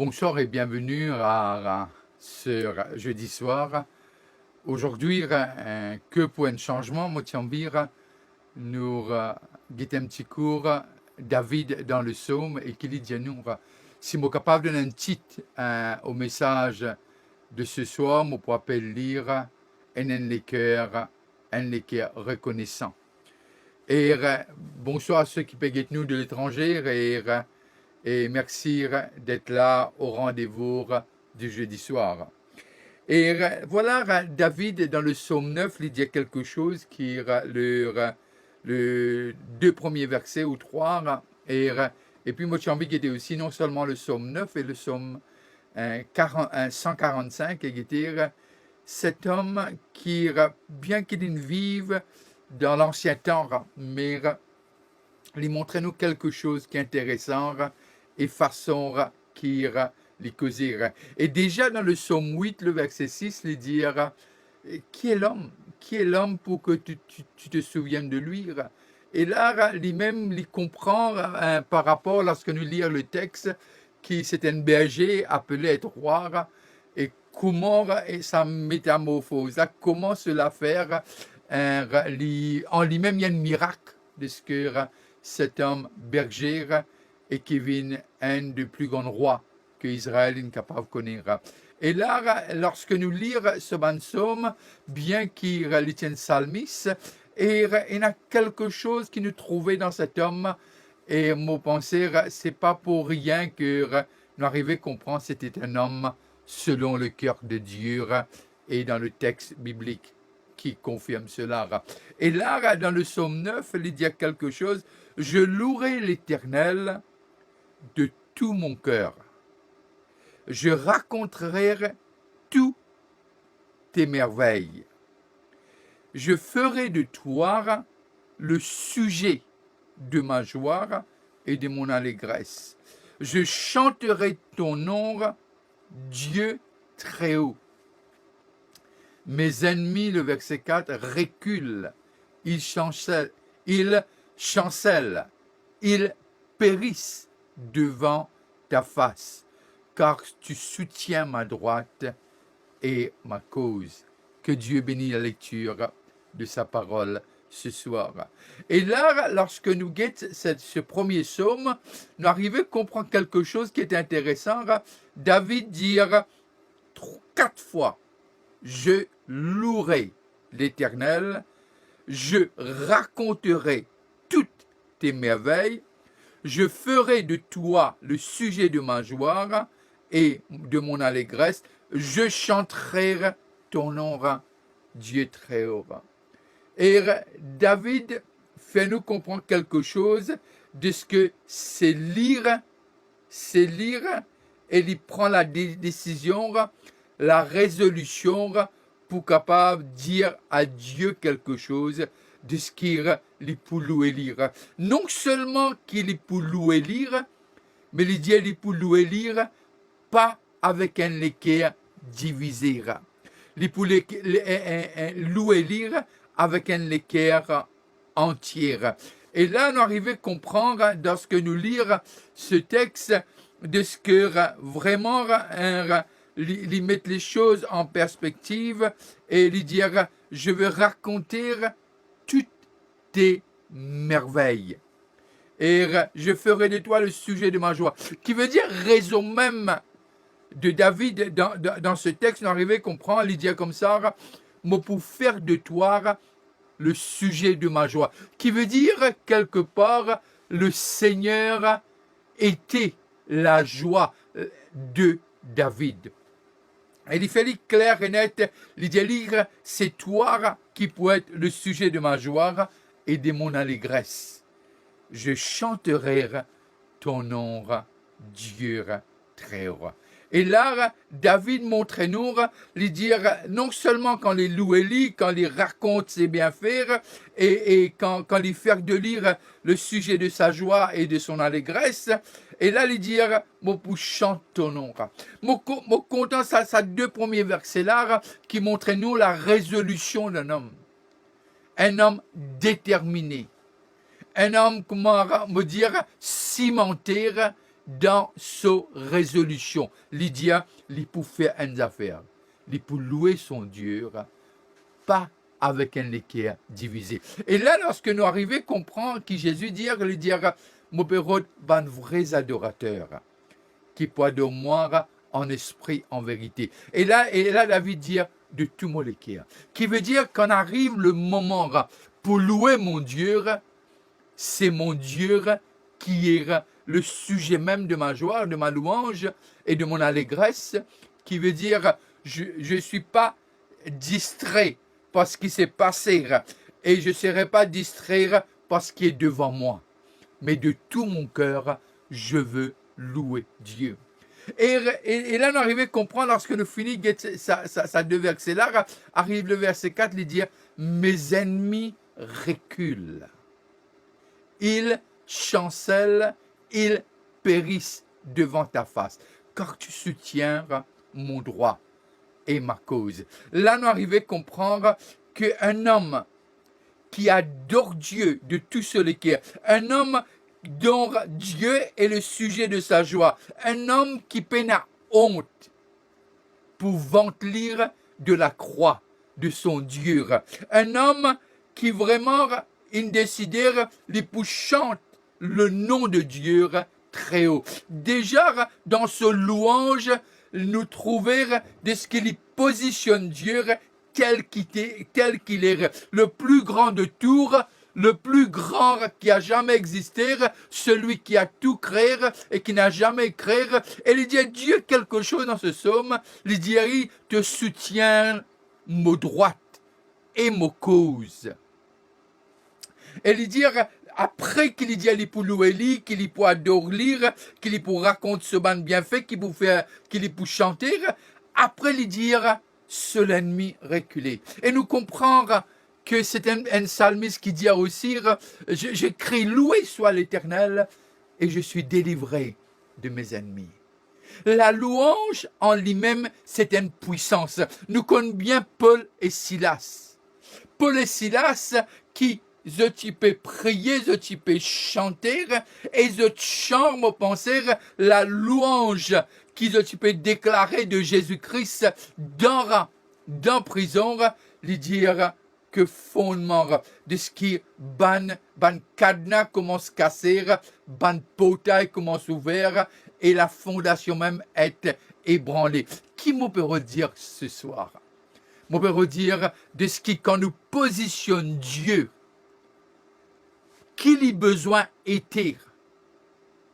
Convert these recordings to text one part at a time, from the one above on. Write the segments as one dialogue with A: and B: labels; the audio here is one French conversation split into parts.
A: Bonsoir et bienvenue à ce jeudi soir. Aujourd'hui, que pour un changement, moi tiens nous guettons un petit cours David dans le psaume et qu'il dit nous si moi capable de donner un titre au message de ce soir, moi pour lire un les cœurs reconnaissant. Et bonsoir à ceux qui payent nous de l'étranger et merci d'être là au rendez-vous du jeudi soir. Et voilà, David, dans le psaume 9, il dit quelque chose qui est le deux premiers versets ou trois. Et puis, moi, j'ai envie qu'il y ait aussi non seulement le psaume 9 et le psaume 145, et dire cet homme qui, bien qu'il vive dans l'ancien temps, mais il montrait nous quelque chose qui est intéressant et façon qui les causer. Et déjà dans le psaume 8, le verset 6, il dit qui est l'homme? Qui est l'homme pour que tu te souviennes de lui? Et là, lui-même, il comprend par rapport, lorsque nous lisons le texte, qui c'est un berger appelé être roi, et comment sa métamorphose, comment cela faire, en lui-même, il y a un miracle de ce que cet homme berger et qui vient un des plus grands rois que Israël est capable de connaître. Et là, lorsque nous lisons ce psaume, bien qu'il est un psalmiste, et il y a quelque chose qui nous trouvait dans cet homme, et mon pensée, c'est pas pour rien que nous arrivons à comprendre que c'était un homme selon le cœur de Dieu et dans le texte biblique qui confirme cela. Et là, dans le psaume 9, il dit quelque chose, je louerai l'Éternel de tout mon cœur. Je raconterai toutes tes merveilles. Je ferai de toi le sujet de ma joie et de mon allégresse. Je chanterai ton nom, Dieu très haut. Mes ennemis, le verset 4, reculent, ils chancellent, ils périssent devant ta face, car tu soutiens ma droite et ma cause. Que Dieu bénisse la lecture de sa parole ce soir. Et là, lorsque nous guettons ce premier psaume, nous arrivons à comprendre quelque chose qui est intéressant. David dit 4 fois, je louerai l'Éternel, je raconterai toutes tes merveilles, je ferai de toi le sujet de ma joie et de mon allégresse, je chanterai ton nom, Dieu très haut. Et David fait nous comprendre quelque chose de ce que c'est lire, et il prend la décision, la résolution pour capable dire à Dieu quelque chose de ce qu'il est pour louer lire. Non seulement qu'il est pour louer lire, mais il dit qu'il est pour louer lire pas avec un équerre divisé. Il est pour louer lire avec un équerre entier. Et là, nous arrivons à comprendre, lorsque nous lisons ce texte, de ce que vraiment il met les choses en perspective et il dit je vais raconter toutes tes merveilles et je ferai de toi le sujet de ma joie, qui veut dire raison même de David dans ce texte. Nous arrivons à comprendre, il dit comme ça, moi pour faire de toi le sujet de ma joie, qui veut dire quelque part le Seigneur était la joie de David. Et il fait clair et net, il dit c'est toi qui peux être le sujet de ma joie et de mon allégresse. Je chanterai ton nom, Dieu très haut. Et là, David montre nous, il dit non seulement quand il loue Élie, quand il raconte ses bienfaits, et quand il fait de lire le sujet de sa joie et de son allégresse, et là, il dit, moi, pour chanter ton nom. Moi, content, ça 2 premiers versets là, qui montrent nous la résolution d'un homme. Un homme déterminé. Un homme, comment me dire, cimenté dans sa résolution. Il dit, il pour faire une affaire, il pour louer son Dieu, pas avec un équerre divisé. Et là, lorsque nous arrivons à comprendre que Jésus dit, il dit, mon père, ban vrais adorateurs, qui peut adorer en esprit, en vérité. Et là David dit, de tout mon équerre, qui veut dire qu'on arrive le moment pour louer mon Dieu, c'est mon Dieu qui est le sujet même de ma joie, de ma louange et de mon allégresse, qui veut dire, je ne suis pas distrait par ce qui s'est passé et je ne serai pas distrait par ce qui est devant moi. Mais de tout mon cœur, je veux louer Dieu. Et là, nous arrivons à comprendre, lorsque nous finissons ça deux versets-là, arrive le verset 4, il dit, mes ennemis reculent. Ils chancellent, ils périssent devant ta face, car tu soutiens mon droit et ma cause. Là, nous arrivons à comprendre qu'un homme qui adore Dieu de tout son cœur, un homme dont Dieu est le sujet de sa joie, un homme qui peine à honte pour vanter de la croix de son Dieu, un homme qui vraiment il décidait de pour chanter le nom de Dieu très haut. Déjà dans ce louange, nous trouvons de ce qu'il positionne Dieu tel qu'il est, le plus grand de tours, le plus grand qui a jamais existé, celui qui a tout créé et qui n'a jamais créé. Et il dit à Dieu quelque chose dans ce psaume, il dit, il te soutient mon droite et mon cause. Et il dit, après qu'il dit, il pour louer lui, qu'il pour adorer, qu'il pour raconter ce ban bienfait, qu'il pour chanter, après il dit, seul ennemi reculé. Et nous comprenons que c'est un psalmiste qui dit aussi, je crie, loué soit l'Éternel, et je suis délivré de mes ennemis. La louange en lui-même, c'est une puissance. Nous connaissons bien Paul et Silas. Paul et Silas qui ils peuvent prier, ils peuvent chanter, et ils chantent, penser la louange qu'ils peuvent déclarer de Jésus-Christ dans prison, lui dire que fondement de ce qui ban cadenas commence à casser, ban portail commence à ouvrir, et la fondation même est ébranlée. Qui me peut redire ce soir? Je peux redire de ce qui, quand nous positionne Dieu, qu'il y besoin était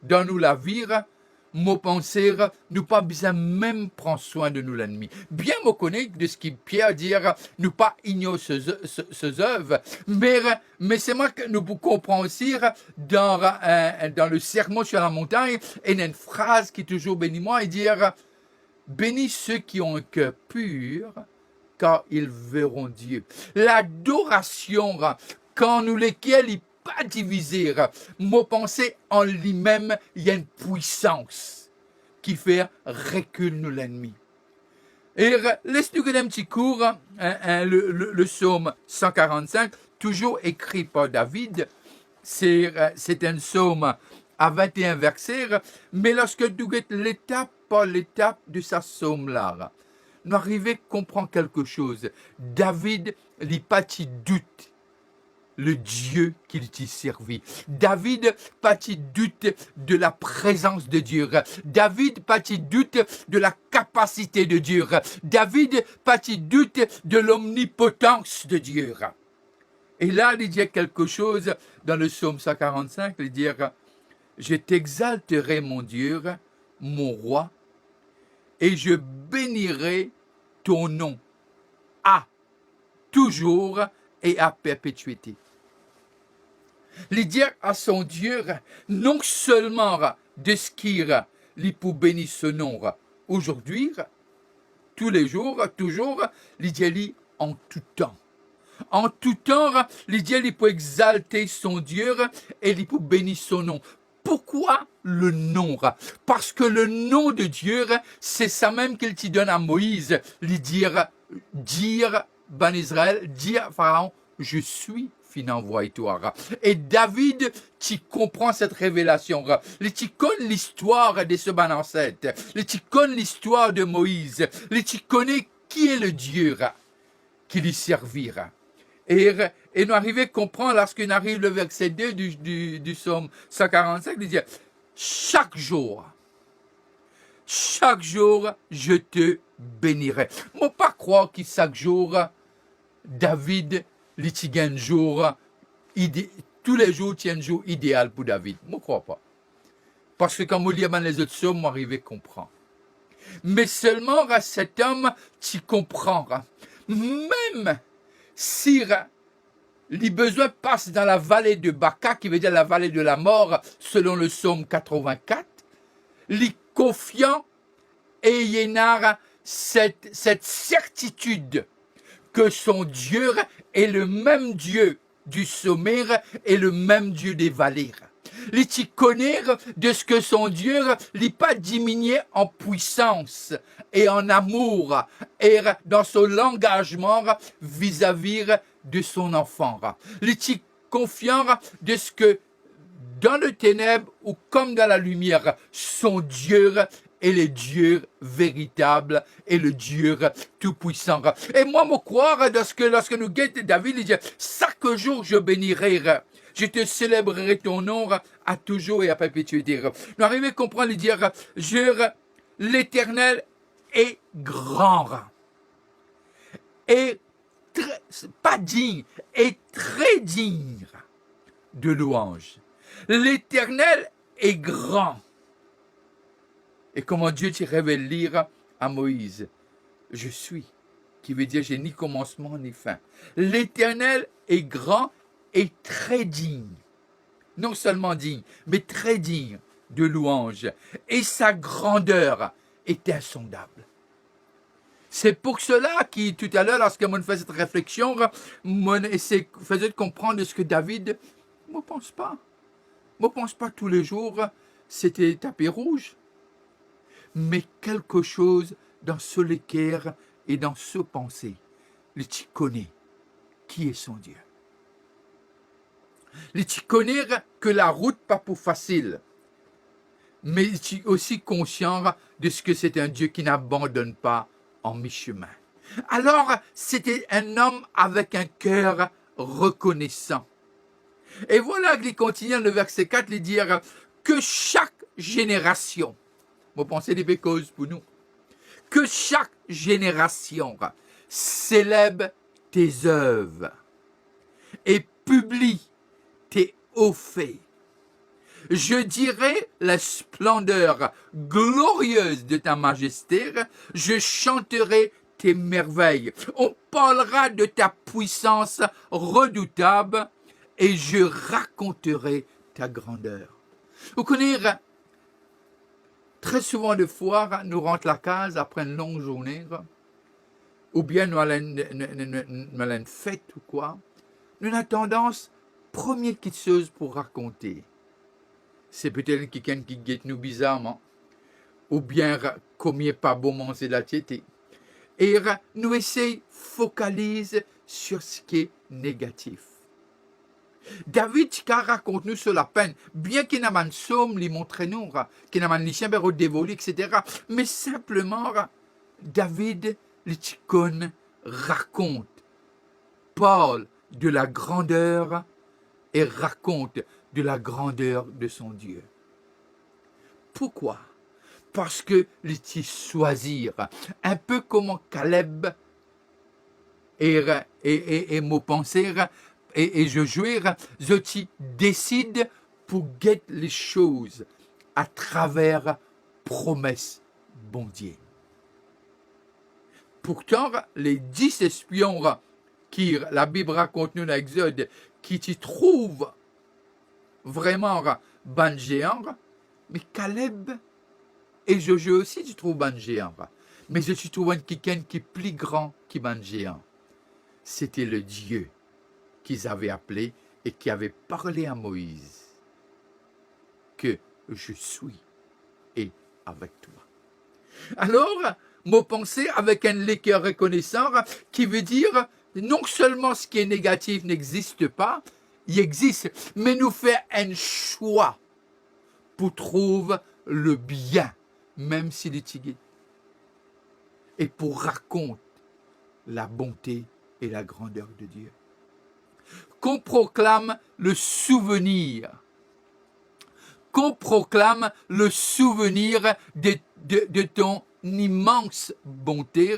A: dans nous la vie, mon penser, nous pas besoin même prendre soin de nous l'ennemi. Bien me connaître de ce qui Pierre dire, nous pas ignorer ces œuvres, mais c'est moi que nous comprenons aussi dans le sermon sur la montagne, il y a une phrase qui est toujours béni moi et dire, bénis ceux qui ont un cœur pur, car ils verront Dieu. L'adoration, quand nous lesquels pas diviser, mon pensée en lui-même, il y a une puissance qui fait reculer l'ennemi. Et laisse-nous donner un petit cours, le psaume 145, toujours écrit par David, c'est un psaume à 21 versets, mais lorsque tu regardes l'étape par l'étape de sa psaume-là, nous arrivons à comprendre quelque chose. David, il n'a pas de doute. Le Dieu qu'il t'y servi. David, pas de doute de la présence de Dieu. David, pas de doute de la capacité de Dieu. David, pas de doute de l'omnipotence de Dieu. Et là, il dit quelque chose dans le psaume 145, il dit, je t'exalterai mon Dieu, mon roi, et je bénirai ton nom à toujours et à perpétuité. Il dit à son Dieu, non seulement de ce qu'il pour bénir ce nom aujourd'hui, tous les jours, toujours, il dit en tout temps. En tout temps, il dit pour exalter son Dieu et il pour bénir son nom. Pourquoi le nom? Parce que le nom de Dieu, c'est ça même qu'il te donne à Moïse, lui dire, ben Israël, dire à Pharaon, je suis fin envoie toi. Et David, tu comprends cette révélation. Tu connais l'histoire de ce bon ancêtre. Tu connais l'histoire de Moïse. Tu connais qui est le Dieu qui lui servira. Et nous arrivons à comprendre, lorsqu'on arrive le verset 2 du psaume 145, il dit, chaque jour, je te bénirai. Je ne pas croire que chaque jour, David, un jour, tous les jours, c'est un jour idéal pour David. Je ne crois pas. Parce que quand on lit les autres psaumes, on arrive à comprendre. Mais seulement à cet homme, tu comprends. Même si les besoins passent dans la vallée de Baca, qui veut dire la vallée de la mort, selon le psaume 84, les confiants et Yénar cette certitude que son Dieu est le même Dieu du sommaire et le même Dieu des vallées. Les connaît de ce que son Dieu n'est pas diminué en puissance et en amour et dans son engagement vis-à-vis de son enfant. Les confiant de ce que dans le ténèbre ou comme dans la lumière, son Dieu est le Dieu véritable et le Dieu tout-puissant. Et moi, me croire, lorsque nous guettons David, il dit, chaque jour je bénirai, je te célébrerai ton nom à toujours et à perpétuité. Nous arrivons à comprendre et dire, l'Éternel est grand et pas digne, est très digne de louange. L'Éternel est grand. Et comment Dieu te révèle lire à Moïse, je suis, qui veut dire j'ai ni commencement ni fin. L'Éternel est grand et très digne. Non seulement digne, mais très digne de louange. Et sa grandeur est insondable. C'est pour cela que tout à l'heure, lorsque on fait cette réflexion, on faisait comprendre ce que David ne pense pas. Ne pense pas tous les jours, c'était tapis rouge. Mais quelque chose dans ce l'équerre et dans ce pensée, tu connais qui est son Dieu. Tu connais que la route pas pour facile, mais tu es aussi conscient de ce que c'est un Dieu qui n'abandonne pas en mi-chemin. Alors, c'était un homme avec un cœur reconnaissant. Et voilà qu'il continue dans le verset 4, il dit que chaque génération, vous pensez des causes pour nous, que chaque génération célèbre tes œuvres et publie tes hauts faits. Je dirai la splendeur glorieuse de ta majesté, je chanterai tes merveilles. On parlera de ta puissance redoutable et je raconterai ta grandeur. Vous connaissez, très souvent de fois, nous rentrons la case après une longue journée, ou bien nous allons une fête ou quoi. Nous avons tendance, première petite chose pour raconter, c'est peut-être quelqu'un qui guette nous bizarrement, ou bien comme il n'est pas bon manger la tiété. Et nous essayons de focaliser sur ce qui est négatif. David qui raconte nous sur la peine, bien qu'il n'a pas de somme, lui montre nous, qu'il n'a pas de chien dévolé, etc. Mais simplement, David, l'icône, raconte, parle de la grandeur et raconte de la grandeur de son Dieu. Pourquoi? Parce que les choisir, un peu comme Caleb et mon penser et je jouer, je décide pour guetter les choses à travers promesses bon Dieu. Pourtant, les 10 espions qui la Bible raconte nous dans l'Exode, qui t'y trouvent vraiment ban géant, mais Caleb et Josué aussi tu trouves ban géant. Mais je suis trouvé quelqu'un qui est plus grand que ban géant. C'était le Dieu qu'ils avaient appelé et qui avait parlé à Moïse. Que je suis et avec toi. Alors, mon pensée avec un cœur reconnaissant qui veut dire non seulement ce qui est négatif n'existe pas, il existe, mais nous faire un choix pour trouver le bien, même s'il est tigé. Et pour raconter la bonté et la grandeur de Dieu. Qu'on proclame le souvenir. Qu'on proclame le souvenir de ton immense bonté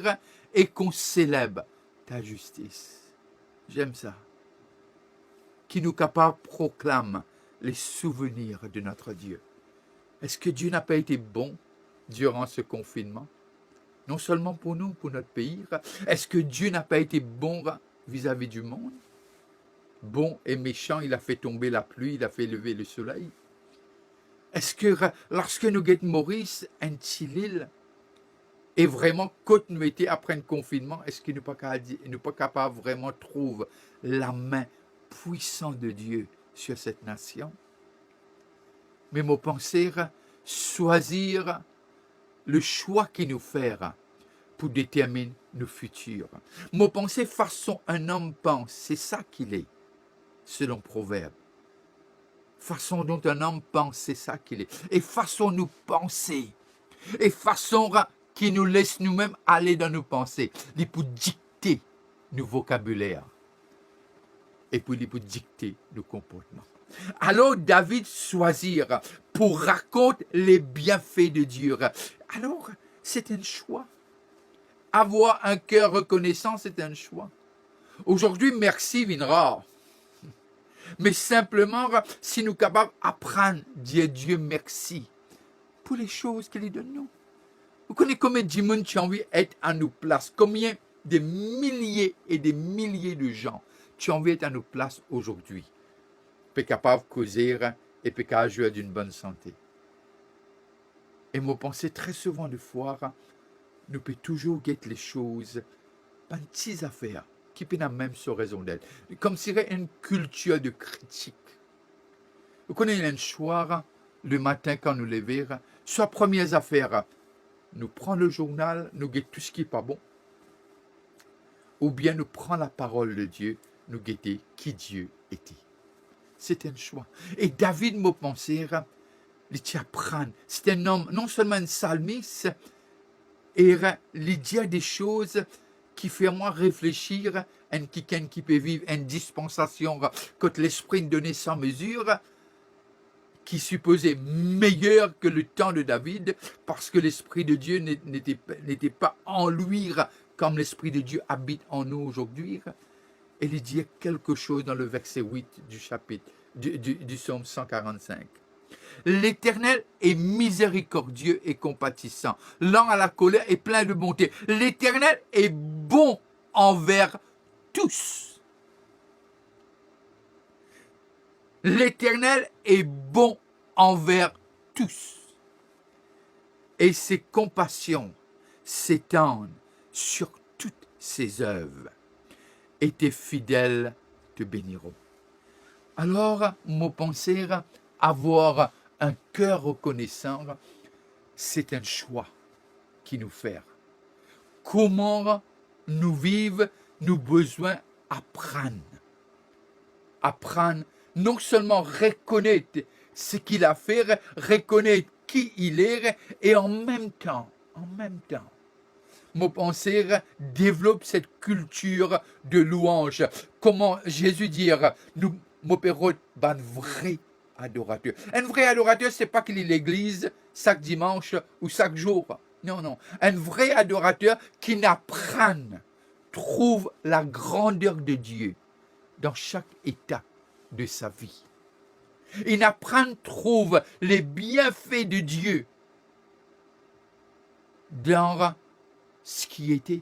A: et qu'on célèbre ta justice. J'aime ça. Qui nous capable proclame les souvenirs de notre Dieu. Est-ce que Dieu n'a pas été bon durant ce confinement? Non seulement pour nous, pour notre pays. Est-ce que Dieu n'a pas été bon vis-à-vis du monde? Bon et méchant, il a fait tomber la pluie, il a fait lever le soleil. Est-ce que lorsque nous guettons Maurice, un Chilil, et vraiment, quand nous étions après un confinement, est-ce qu'il n'est pas capable vraiment de trouver la main puissante de Dieu sur cette nation? Mais mon penser, choisir le choix qu'il nous fait pour déterminer nos futurs. Mon penser, façon un homme pense, c'est ça qu'il est, selon Proverbe. Façon dont un homme pense, c'est ça qu'il est. Et façon nous penser. Et façon qui nous laisse nous-mêmes aller dans nos pensées. Il peut dicter nos vocabulaires. Et puis il peut dicter nos comportements. Alors David choisir pour raconter les bienfaits de Dieu. Alors c'est un choix. Avoir un cœur reconnaissant, c'est un choix. Aujourd'hui, merci vient rare. Mais simplement, si nous sommes capables d'apprendre, dire Dieu merci pour les choses qu'il donne nous. Vous connaissez combien de monde qui ont envie d'être à nos places? Combien de milliers et des milliers de gens qui ont envie d'être à nos places aujourd'hui? Pour être capable de causer et pour capable jouer d'une bonne santé. Et moi, pensez très souvent de fois, nous pouvons toujours guetter les choses, pas une petite affaire, qui peut même sur raison d'être. Comme s'il y avait une culture de critique. Vous connaissez un soir, le matin quand nous levons, soit premières affaires, nous prenons le journal, nous guettons tout ce qui n'est pas bon, ou bien nous prenons la parole de Dieu, nous guettons qui Dieu était. C'est un choix. Et David, me pensait, il apprend. C'est un homme, non seulement un psalmiste, et il dit des choses qui font moi réfléchir à quelqu'un qui peut vivre une dispensation quand l'esprit donnait sans mesure, qui supposait meilleur que le temps de David, parce que l'Esprit de Dieu n'était pas en lui comme l'Esprit de Dieu habite en nous aujourd'hui. Et il dit quelque chose dans le verset 8 du chapitre du psaume 145. L'Éternel est miséricordieux et compatissant, lent à la colère et plein de bonté. L'Éternel est bon envers tous. L'Éternel est bon envers tous. Et ses compassions s'étendent sur toutes ses œuvres. Et tes fidèles te béniront. Alors, mon penser, avoir un cœur reconnaissant, c'est un choix qui nous fait. Comment nous vivre, nous besoin apprendre. Apprendre, non seulement reconnaître ce qu'il a fait, reconnaître qui il est, et en même temps, mon penser développe cette culture de louange. Comment Jésus dire, nous m'opérons un vrai adorateur. Un vrai adorateur, c'est pas qu'il est l'église chaque dimanche ou chaque jour. Non. Un vrai adorateur qui n'apprend, trouve la grandeur de Dieu dans chaque état de sa vie. Il n'apprend, trouve les bienfaits de Dieu dans ce qui était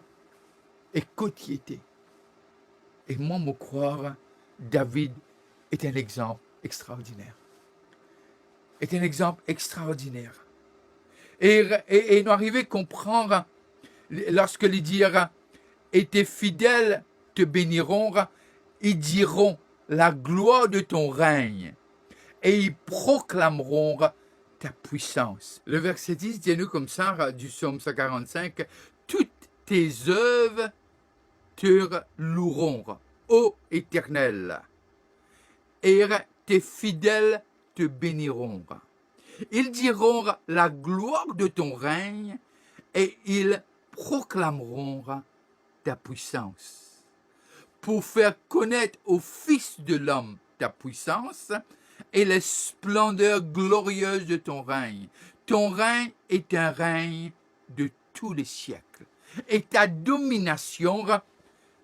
A: et qui était. Et moi, me croire, David est un exemple extraordinaire. Est un exemple extraordinaire. Et nous arrivons à comprendre, lorsque les dire, et tes fidèles te béniront, ils diront la gloire de ton règne, et ils proclameront ta puissance. Le verset 10 dit nous comme ça, du psaume 145, toutes tes œuvres te loueront, ô Éternel, et tes fidèles te béniront. Ils diront la gloire de ton règne et ils proclameront ta puissance. Pour faire connaître aux fils de l'homme ta puissance et les splendeurs glorieuses de ton règne. Ton règne est un règne de tous les siècles. Et ta domination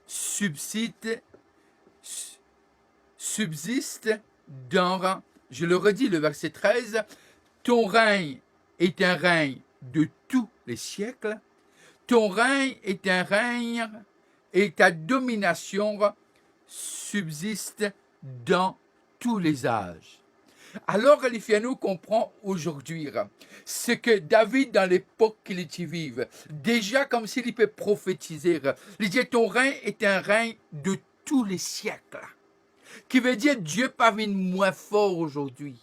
A: subsiste dans, je le redis, le verset 13, ton règne est un règne de tous les siècles. Ton règne est un règne et ta domination subsiste dans tous les âges. Alors, nous comprend aujourd'hui ce que David, dans l'époque qu'il y vive, déjà comme s'il peut prophétiser, il dit ton règne est un règne de tous les siècles. Qui veut dire Dieu pas moins fort aujourd'hui.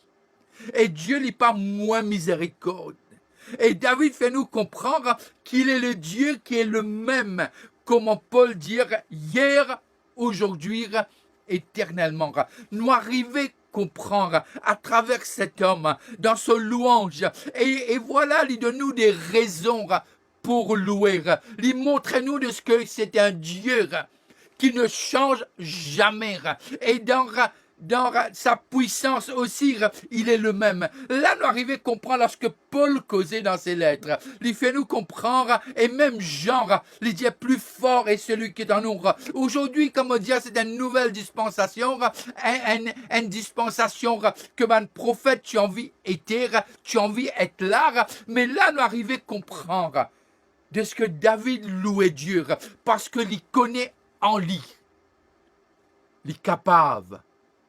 A: Et Dieu n'est pas moins miséricorde. Et David fait nous comprendre qu'il est le Dieu qui est le même, comme Paul dit, hier, aujourd'hui, éternellement. Nous arrivons à comprendre à travers cet homme, dans son louange. Et voilà, il donne-nous des raisons pour louer. Il montre-nous de ce que c'est un Dieu qui ne change jamais. Et dans sa puissance aussi, il est le même. Là, nous arrivons à comprendre lorsque Paul causait dans ses lettres. Il fait nous comprendre, et même Jean, il dit plus fort est celui qui est en nous. Aujourd'hui, comme on dit, c'est une nouvelle dispensation, une dispensation que un prophète, tu as envie d'être, tu as envie d'être là. Mais là, nous arrivons à comprendre de ce que David louait Dieu, parce que il connaît en lui. Il est capable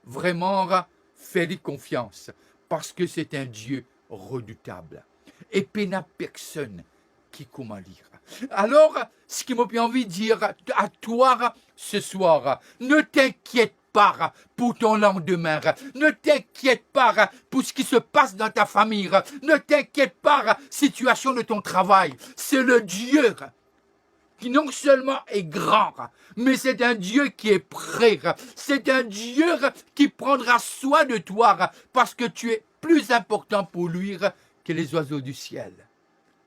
A: vraiment faire confiance parce que c'est un Dieu redoutable. Et il n'y a personne qui comment lire. Alors, ce qui m'a envie de dire à toi ce soir, ne t'inquiète pas pour ton lendemain. Ne t'inquiète pas pour ce qui se passe dans ta famille. Ne t'inquiète pas situation de ton travail. C'est le Dieu qui non seulement est grand, mais c'est un Dieu qui est prêt. C'est un Dieu qui prendra soin de toi parce que tu es plus important pour lui que les oiseaux du ciel.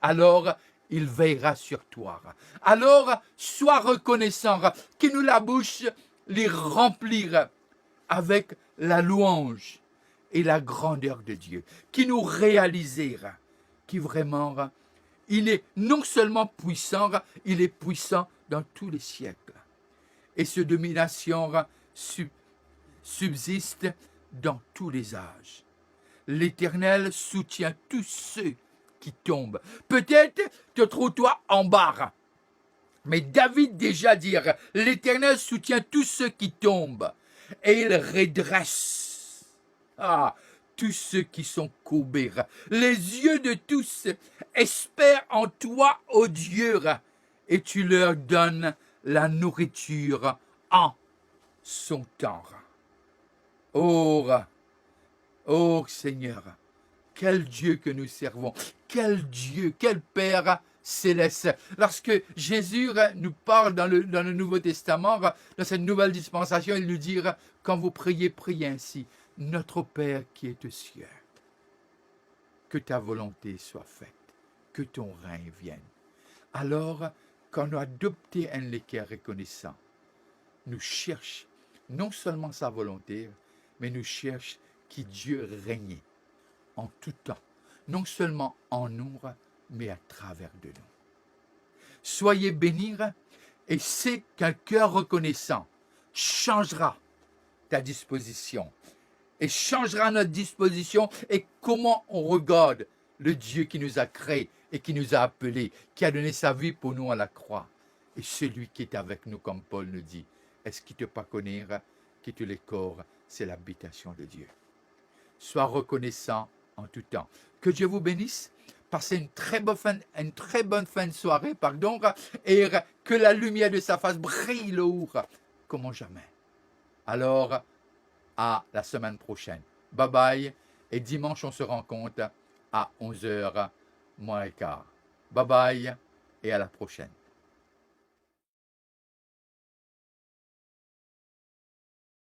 A: Alors, il veillera sur toi. Alors, sois reconnaissant qu'il nous la bouche les remplir avec la louange et la grandeur de Dieu, qui nous réalisera, qui vraiment il est non seulement puissant, il est puissant dans tous les siècles. Et sa domination subsiste dans tous les âges. L'Éternel soutient tous ceux qui tombent. Peut-être te trouves-toi en bas. Mais David déjà dit, l'Éternel soutient tous ceux qui tombent. Et il redresse. Tous ceux qui sont courbés. Les yeux de tous espèrent en toi, ô Dieu, et tu leur donnes la nourriture en son temps. Oh Seigneur, quel Dieu que nous servons, quel Dieu, quel Père céleste. Lorsque Jésus nous parle dans le Nouveau Testament, dans cette nouvelle dispensation, il nous dit, quand vous priez, priez ainsi. Notre Père qui est aux cieux, que ta volonté soit faite, que ton règne vienne. Alors, quand nous adoptons un équerre reconnaissant, nous cherchons non seulement sa volonté, mais nous cherchons que Dieu règne en tout temps, non seulement en nous, mais à travers de nous. Soyez bénis, et c'est qu'un cœur reconnaissant changera ta disposition, et changera notre disposition et comment on regarde le Dieu qui nous a créés et qui nous a appelés, qui a donné sa vie pour nous à la croix. Et celui qui est avec nous, comme Paul nous dit, est-ce qu'il ne te pas connaître, que tous les corps, c'est l'habitation de Dieu. Sois reconnaissant en tout temps. Que Dieu vous bénisse. Passez une très bonne fin de soirée, et que la lumière de sa face brille le jour comme jamais. Alors, à la semaine prochaine. Bye bye. Et dimanche, on se rencontre à 11h moins le quart. Bye bye et à la prochaine.